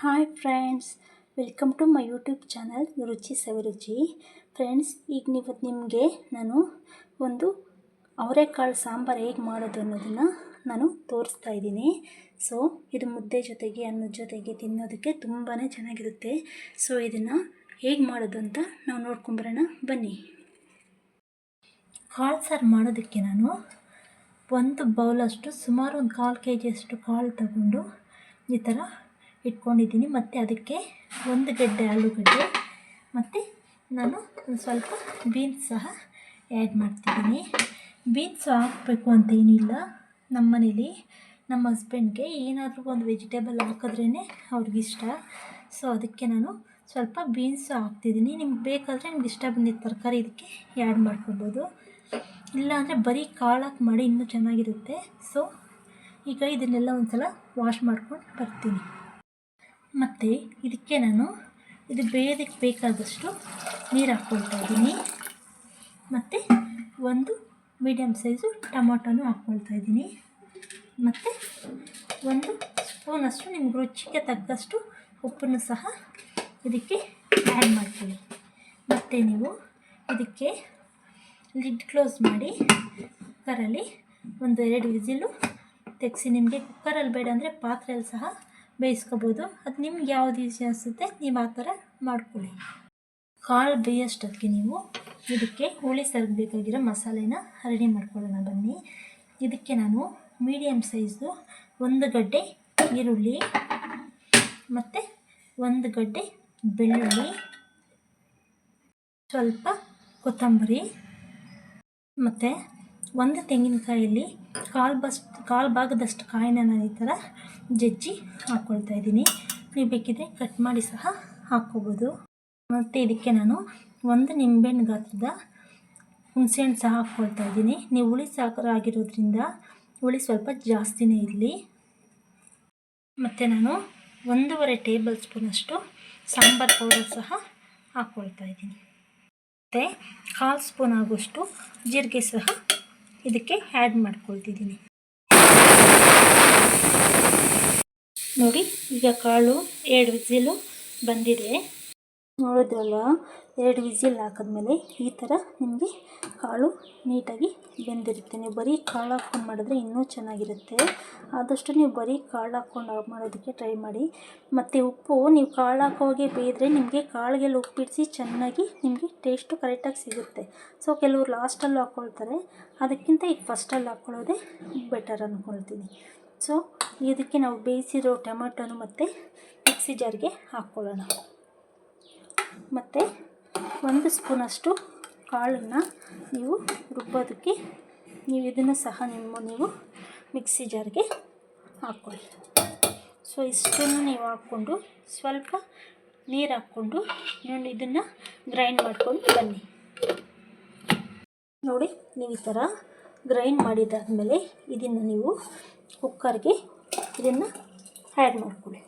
Hi friends, welcome to my YouTube channel ರುಚಿ ಸವಿರುಚಿ. Friends, ಈಗ ನಿಮಗೆ ನಾನು ಒಂದು ಅವರೆಕಾಳು ಸಾಂಬಾರು ಹೇಗೆ ಮಾಡೋದು ಅನ್ನೋದನ್ನು ನಾನು ತೋರಿಸ್ತಾ ಇದ್ದೀನಿ. ಸೊ ಇದು ಮುದ್ದೆ ಜೊತೆಗೆ ಅನ್ನದ ಜೊತೆಗೆ ತಿನ್ನೋದಕ್ಕೆ ತುಂಬಾ ಚೆನ್ನಾಗಿರುತ್ತೆ. ಸೊ ಇದನ್ನು ಹೇಗೆ ಮಾಡೋದು ಅಂತ ನಾವು ನೋಡ್ಕೊಂಬರೋಣ ಬನ್ನಿ. ಕಾಳು ಸಾರು ಮಾಡೋದಕ್ಕೆ ನಾನು ಒಂದು ಬೌಲಷ್ಟು ಸುಮಾರು ಒಂದು 1/4 kg ಕಾಳು ತಗೊಂಡು ಈ ಥರ ಇಟ್ಕೊಂಡಿದ್ದೀನಿ. ಮತ್ತು ಅದಕ್ಕೆ ಒಂದು ಗೆಡ್ಡೆ ಆಲೂಗಡ್ಡೆ ಮತ್ತು ನಾನು ಸ್ವಲ್ಪ ಬೀನ್ಸ್ ಸಹ ಆ್ಯಡ್ ಮಾಡ್ತಿದ್ದೀನಿ. ಬೀನ್ಸ್ ಹಾಕಬೇಕು ಅಂತ ಏನಿಲ್ಲ, ನಮ್ಮ ಮನೇಲಿ ನಮ್ಮ ಹಸ್ಬೆಂಡ್ಗೆ ಏನಾದರೂ ಒಂದು ವೆಜಿಟೇಬಲ್ ಹಾಕಿದ್ರೇ ಅವ್ರಿಗಿಷ್ಟ. ಸೊ ಅದಕ್ಕೆ ನಾನು ಸ್ವಲ್ಪ ಬೀನ್ಸು ಹಾಕ್ತಿದ್ದೀನಿ. ನಿಮ್ಗೆ ಬೇಕಾದರೆ ನಿಮ್ಗೆ ಇಷ್ಟ ಬಂದಿದ್ದ ತರಕಾರಿ ಇದಕ್ಕೆ ಆ್ಯಡ್ ಮಾಡ್ಕೊಬೋದು. ಇಲ್ಲಾಂದರೆ ಬರೀ ಕಾಳಾಕಿ ಮಾಡಿ ಇನ್ನೂ ಚೆನ್ನಾಗಿರುತ್ತೆ. ಸೊ ಈಗ ಇದನ್ನೆಲ್ಲ ಒಂದು ಸಲ ವಾಶ್ ಮಾಡ್ಕೊಂಡು ಬರ್ತೀನಿ. ಮತ್ತು ಇದಕ್ಕೆ ನಾನು ಇದು ಬೇಯೋದಕ್ಕೆ ಬೇಕಾದಷ್ಟು ನೀರು ಹಾಕ್ಕೊಳ್ತಾ ಇದ್ದೀನಿ. ಮತ್ತು ಒಂದು ಮೀಡಿಯಮ್ ಸೈಜು ಟೊಮೊಟೊನೂ ಹಾಕ್ಕೊಳ್ತಾ ಇದ್ದೀನಿ. ಮತ್ತು ಒಂದು ಸ್ಪೂನಷ್ಟು ನಿಮ್ಗೆ ರುಚಿಗೆ ತಕ್ಕಷ್ಟು ಉಪ್ಪನ್ನು ಸಹ ಇದಕ್ಕೆ ಆ್ಯಡ್ ಮಾಡ್ತೀನಿ. ಮತ್ತು ನೀವು ಇದಕ್ಕೆ ಲಿಡ್ ಕ್ಲೋಸ್ ಮಾಡಿ ಕುಕ್ಕರಲ್ಲಿ 1-2 ವಿಸಿಲು ತೆಗೆಸಿ. ನಿಮಗೆ ಕುಕ್ಕರಲ್ಲಿ ಬೇಡ ಅಂದರೆ ಪಾತ್ರೆಯಲ್ಲಿ ಸಹ ಬೇಯಿಸ್ಕೋಬೋದು. ಅದು ನಿಮ್ಗೆ ಯಾವ್ದು ಈಸಿ ಅನಿಸುತ್ತೆ ನೀವು ಆ ಥರ ಮಾಡ್ಕೊಳ್ಳಿ. ಕಾಳು ಬೇಯೋಷ್ಟಕ್ಕೆ ನೀವು ಇದಕ್ಕೆ ಹುಳಿ ಸಾರಿಗೆ ಬೇಕಾಗಿರೋ ಮಸಾಲೆನ ರೆಡಿ ಮಾಡ್ಕೊಳ್ಳೋಣ ಬನ್ನಿ. ಇದಕ್ಕೆ ನಾನು ಮೀಡಿಯಮ್ ಸೈಜು 1 ಗಡ್ಡೆ ಈರುಳ್ಳಿ ಮತ್ತು 1 ಗಡ್ಡೆ ಬೆಳ್ಳುಳ್ಳಿ, ಸ್ವಲ್ಪ ಕೊತ್ತಂಬರಿ ಮತ್ತು 1 ತೆಂಗಿನಕಾಯಲ್ಲಿ ಕಾಲು ಭಾಗದಷ್ಟು ಕಾಯಿನ ನಾನು ಈ ಥರ ಜಜ್ಜಿ ಹಾಕ್ಕೊಳ್ತಾ ಇದ್ದೀನಿ. ನೀವು ಬೇಕಿದ್ರೆ ಕಟ್ ಮಾಡಿ ಸಹ ಹಾಕ್ಕೋಬೋದು. ಮತ್ತು ಇದಕ್ಕೆ ನಾನು 1 ನಿಂಬೆಹಣ್ಣು ಗಾತ್ರದ ಹುಣಸೆಹಣ್ಣು ಸಹ ಹಾಕ್ಕೊಳ್ತಾ ಇದ್ದೀನಿ. ನೀವು ಹುಳಿ ಸಾರು ಆಗಿರೋದ್ರಿಂದ ಹುಳಿ ಸ್ವಲ್ಪ ಜಾಸ್ತಿನೇ ಇರಲಿ. ಮತ್ತು ನಾನು 1.5 ಟೇಬಲ್ ಸ್ಪೂನಷ್ಟು ಸಾಂಬಾರು ಪೌಡರ್ ಸಹ ಹಾಕ್ಕೊಳ್ತಾ ಇದ್ದೀನಿ. ಮತ್ತು 1/2 ಸ್ಪೂನ್ ಆಗುವಷ್ಟು ಜೀರಿಗೆ ಸಹ ಇದಕ್ಕೆ ಆ್ಯಡ್ ಮಾಡ್ಕೊಳ್ತಿದ್ದೀನಿ. ನೋಡಿ, ಈಗ ಕಾಳು 2 ವಿಸಿಲು ಬಂದಿದೆ. ನೋಡಿದ್ರಲ್ಲ, 2 ವಿಸಿಲ್ ಹಾಕಿದ್ಮೇಲೆ ಈ ಥರ ನಿಮಗೆ ಕಾಳು ನೀಟಾಗಿ ಬೆಂದಿರುತ್ತೆ. ನೀವು ಬರೀ ಕಾಳು ಹಾಕ್ಕೊಂಡು ಮಾಡಿದ್ರೆ ಇನ್ನೂ ಚೆನ್ನಾಗಿರುತ್ತೆ. ಆದಷ್ಟು ನೀವು ಬರೀ ಕಾಳು ಹಾಕ್ಕೊಂಡು ಮಾಡೋದಕ್ಕೆ ಟ್ರೈ ಮಾಡಿ. ಮತ್ತು ಉಪ್ಪು ನೀವು ಕಾಳು ಹಾಕೋವಾಗೆ ಬೇಯಿದ್ರೆ ನಿಮಗೆ ಕಾಳಿಗೆಲ್ಲ ಉಪ್ಪಿಡಿಸಿ ಚೆನ್ನಾಗಿ ನಿಮಗೆ ಟೇಸ್ಟು ಕರೆಕ್ಟಾಗಿ ಸಿಗುತ್ತೆ. ಸೊ ಕೆಲವರು ಲಾಸ್ಟಲ್ಲೂ ಹಾಕ್ಕೊಳ್ತಾರೆ, ಅದಕ್ಕಿಂತ ಈಗ ಫಸ್ಟಲ್ಲಿ ಹಾಕ್ಕೊಳ್ಳೋದೇ ಬೆಟರ್ ಅಂದ್ಕೊಳ್ತೀನಿ. ಸೊ ಇದಕ್ಕೆ ನಾವು ಬೇಯಿಸಿರೋ ಟೊಮೆಟೊನು ಮತ್ತು ಮಿಕ್ಸಿ ಜಾರ್ಗೆ ಹಾಕ್ಕೊಳ್ಳೋಣ. ಮತ್ತು 1 ಸ್ಪೂನಷ್ಟು ಕಾಳನ್ನು ನೀವು ರುಬ್ಬೋದಕ್ಕೆ ನೀವು ಇದನ್ನು ಸಹ ನೀವು ಮಿಕ್ಸಿ ಜಾರ್ಗೆ ಹಾಕ್ಕೊಳ್ಳಿ. ಸೊ ಇಷ್ಟನ್ನು ನೀವು ಹಾಕ್ಕೊಂಡು ಸ್ವಲ್ಪ ನೀರು ಹಾಕ್ಕೊಂಡು ಇದನ್ನು ಗ್ರೈಂಡ್ ಮಾಡ್ಕೊಂಡು ಬನ್ನಿ. ನೋಡಿ, ನೀವು ಈ ಥರ ಗ್ರೈಂಡ್ ಮಾಡಿದಾದಮೇಲೆ ಇದನ್ನು ನೀವು ಕುಕ್ಕರ್ಗೆ ಇದನ್ನು ಆ್ಯಡ್ ಮಾಡ್ಕೊಳ್ಳಿ.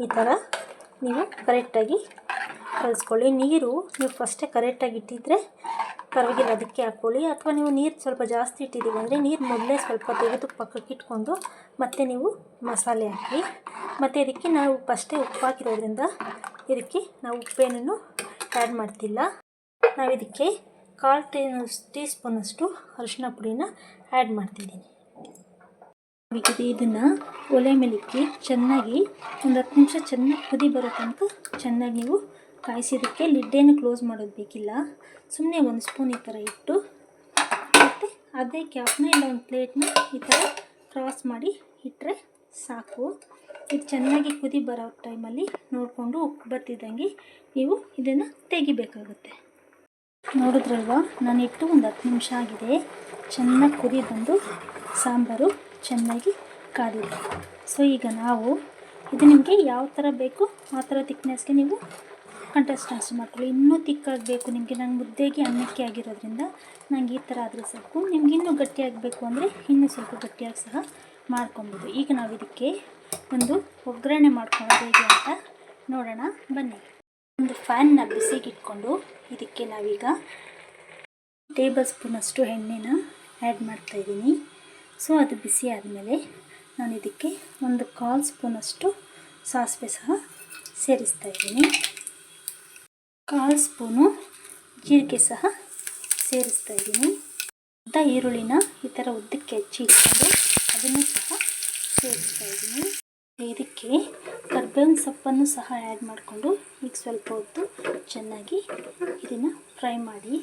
ಈ ಥರ ನೀವು ಕರೆಕ್ಟಾಗಿ ಕಲಿಸ್ಕೊಳ್ಳಿ. ನೀರು ನೀವು ಫಸ್ಟೇ ಕರೆಕ್ಟಾಗಿ ಇಟ್ಟಿದ್ದರೆ ಪರವಾಗಿಲ್ಲ, ಅದಕ್ಕೆ ಹಾಕ್ಕೊಳ್ಳಿ. ಅಥವಾ ನೀವು ನೀರು ಸ್ವಲ್ಪ ಜಾಸ್ತಿ ಇಟ್ಟಿದ್ದೀವಿ ಅಂದರೆ ನೀರು ಮೊದಲೇ ಸ್ವಲ್ಪ ತೆಗೆದು ಪಕ್ಕಕ್ಕೆ ಇಟ್ಕೊಂಡು ಮತ್ತೆ ನೀವು ಮಸಾಲೆ ಹಾಕಿ. ಮತ್ತು ಇದಕ್ಕೆ ನಾವು ಫಸ್ಟೇ ಉಪ್ಪು ಹಾಕಿರೋದ್ರಿಂದ ಇದಕ್ಕೆ ನಾವು ಉಪ್ಪೇನೂ ಆ್ಯಡ್ ಮಾಡ್ತಿಲ್ಲ. ನಾವು ಇದಕ್ಕೆ 1/4 ಟೀ ಸ್ಪೂನಷ್ಟು ಅರಿಶಿನ ಪುಡಿನ ಆ್ಯಡ್ ಮಾಡ್ತಿದ್ದೀನಿ. ಇದನ್ನು ಒಲೆ ಮೇಲಿಕ್ಕಿ ಚೆನ್ನಾಗಿ ಒಂದು 10 ನಿಮಿಷ ಚೆನ್ನಾಗಿ ಕುದಿ ಬರೋ ತನಕ ಚೆನ್ನಾಗಿ ನೀವು ಕಾಯಿಸಿದ್ದಕ್ಕೆ ಲಿಡ್ಡೇನು ಕ್ಲೋಸ್ ಮಾಡೋದು ಬೇಕಿಲ್ಲ. ಸುಮ್ಮನೆ 1 ಸ್ಪೂನ್ ಈ ಥರ ಇಟ್ಟು ಮತ್ತು ಅದೇ ಕ್ಯಾಪ್ನ ಇಲ್ಲ ಒಂದು ಪ್ಲೇಟ್ನ ಈ ಥರ ಕ್ರಾಸ್ ಮಾಡಿ ಇಟ್ಟರೆ ಸಾಕು. ಇದು ಚೆನ್ನಾಗಿ ಕುದಿ ಬರೋ ಟೈಮಲ್ಲಿ ನೋಡಿಕೊಂಡು ಉಪ್ಪು ಬರ್ತಿದ್ದಂಗೆ ನೀವು ಇದನ್ನು ತೆಗಿಬೇಕಾಗುತ್ತೆ. ನೋಡಿದ್ರಲ್ವ, ನಾನು ಇಟ್ಟು ಒಂದು 10 ನಿಮಿಷ ಆಗಿದೆ. ಚೆನ್ನಾಗಿ ಕುದಿ ಬಂದು ಸಾಂಬಾರು ಚೆನ್ನಾಗಿ ಕಾದಿದೆ. ಸೊ ಈಗ ನಾವು ಇದು ನಿಮಗೆ ಯಾವ ಥರ ಬೇಕು ಆ ಥರ ತಿಕ್ನೆಸ್ಗೆ ನೀವು ಕನ್ಸಿಸ್ಟೆನ್ಸಿ ಮಾಡ್ಕೊಳ್ಳಿ. ಇನ್ನೂ ತಿಕ್ಕಾಗಬೇಕು ನಿಮಗೆ, ನಂಗೆ ಮುದ್ದೆಗೆ ಅನ್ನಕ್ಕೆ ಆಗಿರೋದ್ರಿಂದ ನಂಗೆ ಈ ಥರ ಆದರೆ ಸಾಕು. ನಿಮ್ಗೆ ಇನ್ನೂ ಗಟ್ಟಿಯಾಗಬೇಕು ಅಂದರೆ ಇನ್ನೂ ಸ್ವಲ್ಪ ಗಟ್ಟಿಯಾಗಿ ಸಹ ಮಾಡ್ಕೊಬೋದು. ಈಗ ನಾವು ಇದಕ್ಕೆ ಒಂದು ಒಗ್ಗರಣೆ ಮಾಡ್ಕೊಳ್ಳೋದು ಹೇಗೆ ಅಂತ ನೋಡೋಣ ಬನ್ನಿ. ಒಂದು ಫ್ಯಾನ್ನ ಬಿಸಿಗೆ ಇಟ್ಕೊಂಡು ಇದಕ್ಕೆ ನಾವೀಗ ಟೇಬಲ್ ಸ್ಪೂನಷ್ಟು ಎಣ್ಣೆನ ಆ್ಯಡ್ ಮಾಡ್ತಾಯಿದ್ದೀನಿ. ಸೊ ಅದು ಬಿಸಿ ಆದಮೇಲೆ ನಾನು ಇದಕ್ಕೆ ಒಂದು 1/4 ಸ್ಪೂನಷ್ಟು ಸಾಸಿವೆ ಸಹ ಸೇರಿಸ್ತಾ ಇದ್ದೀನಿ. 1/4 ಸ್ಪೂನು ಜೀರಿಗೆ ಸಹ ಸೇರಿಸ್ತಾ ಇದ್ದೀನಿ. ಉದ್ದ ಈರುಳ್ಳಿನ ಈ ಥರ ಉದ್ದಕ್ಕೆ ಹೆಚ್ಚಿ ಇಟ್ಕೊಂಡು ಅದನ್ನು ಸಹ ಸೇರಿಸ್ತಾ ಇದ್ದೀನಿ. ಇದಕ್ಕೆ ಕರ್ಬೇವಿನ ಸೊಪ್ಪನ್ನು ಸಹ ಆ್ಯಡ್ ಮಾಡಿಕೊಂಡು ಈಗ ಸ್ವಲ್ಪ ಹೊತ್ತು ಚೆನ್ನಾಗಿ ಇದನ್ನು ಫ್ರೈ ಮಾಡಿ.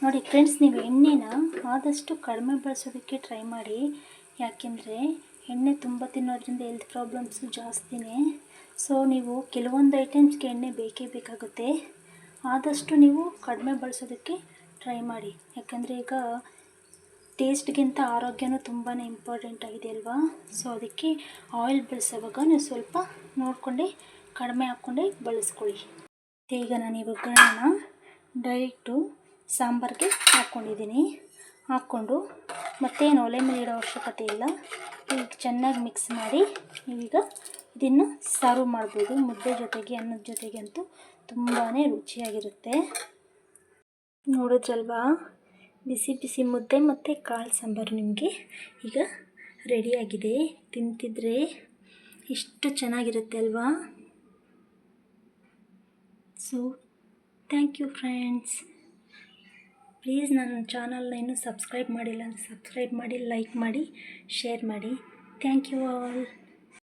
ನೋಡಿ ಫ್ರೆಂಡ್ಸ್, ನೀವು ಎಣ್ಣೆನ ಆದಷ್ಟು ಕಡಿಮೆ ಬಳಸೋದಕ್ಕೆ ಟ್ರೈ ಮಾಡಿ. ಯಾಕೆಂದರೆ ಎಣ್ಣೆ ತುಂಬ ತಿನ್ನೋದ್ರಿಂದ ಹೆಲ್ತ್ ಪ್ರಾಬ್ಲಮ್ಸು ಜಾಸ್ತಿನೇ. ಸೊ ನೀವು ಕೆಲವೊಂದು ಐಟಮ್ಸ್ಗೆ ಎಣ್ಣೆ ಬೇಕೇ ಬೇಕಾಗುತ್ತೆ. ಆದಷ್ಟು ನೀವು ಕಡಿಮೆ ಬಳಸೋದಕ್ಕೆ ಟ್ರೈ ಮಾಡಿ. ಯಾಕಂದರೆ ಈಗ ಟೇಸ್ಟ್ಗಿಂತ ಆರೋಗ್ಯನೂ ತುಂಬಾ ಇಂಪಾರ್ಟೆಂಟ್ ಆಗಿದೆ ಅಲ್ವಾ. ಸೊ ಅದಕ್ಕೆ ಆಯಿಲ್ ಬಳಸೋವಾಗ ನೀವು ಸ್ವಲ್ಪ ನೋಡಿಕೊಂಡೆ ಕಡಿಮೆ ಹಾಕ್ಕೊಂಡೆ ಬಳಸ್ಕೊಳ್ಳಿ. ಈಗ ನಾನು ಈ ಒಗ್ಗರಣೆನ ಡೈರೆಕ್ಟು ಸಾಂಬಾರಿಗೆ ಹಾಕ್ಕೊಂಡಿದ್ದೀನಿ. ಹಾಕ್ಕೊಂಡು ಮತ್ತೇನು ಒಲೆ ಮೇಲೆ ಇಡೋ ಅವಶ್ಯಕತೆ ಇಲ್ಲ. ಈಗ ಚೆನ್ನಾಗಿ ಮಿಕ್ಸ್ ಮಾಡಿ ನೀವೀಗ ಇದನ್ನು ಸರ್ವ್ ಮಾಡ್ಬೋದು. ಮುದ್ದೆ ಜೊತೆಗೆ, ಅನ್ನದ ಜೊತೆಗೆ ಅಂತೂ ತುಂಬಾ ರುಚಿಯಾಗಿರುತ್ತೆ. ನೋಡಿದ್ರಲ್ವಾ, ಬಿಸಿ ಬಿಸಿ ಮುದ್ದೆ ಮತ್ತು ಕಾಳು ಸಾಂಬಾರು ನಿಮಗೆ ಈಗ ರೆಡಿಯಾಗಿದೆ. ತಿಂತಿದ್ರೆ ಎಷ್ಟು ಚೆನ್ನಾಗಿರುತ್ತೆ ಅಲ್ವಾ. So thank you friends. Please ನನ್ನ ಚಾನಲ್ನ ಇನ್ನೂ ಸಬ್ಸ್ಕ್ರೈಬ್ ಮಾಡಿಲ್ಲ ಅಂದರೆ ಸಬ್ಸ್ಕ್ರೈಬ್ ಮಾಡಿ, ಲೈಕ್ ಮಾಡಿ, ಶೇರ್ ಮಾಡಿ. Thank you all.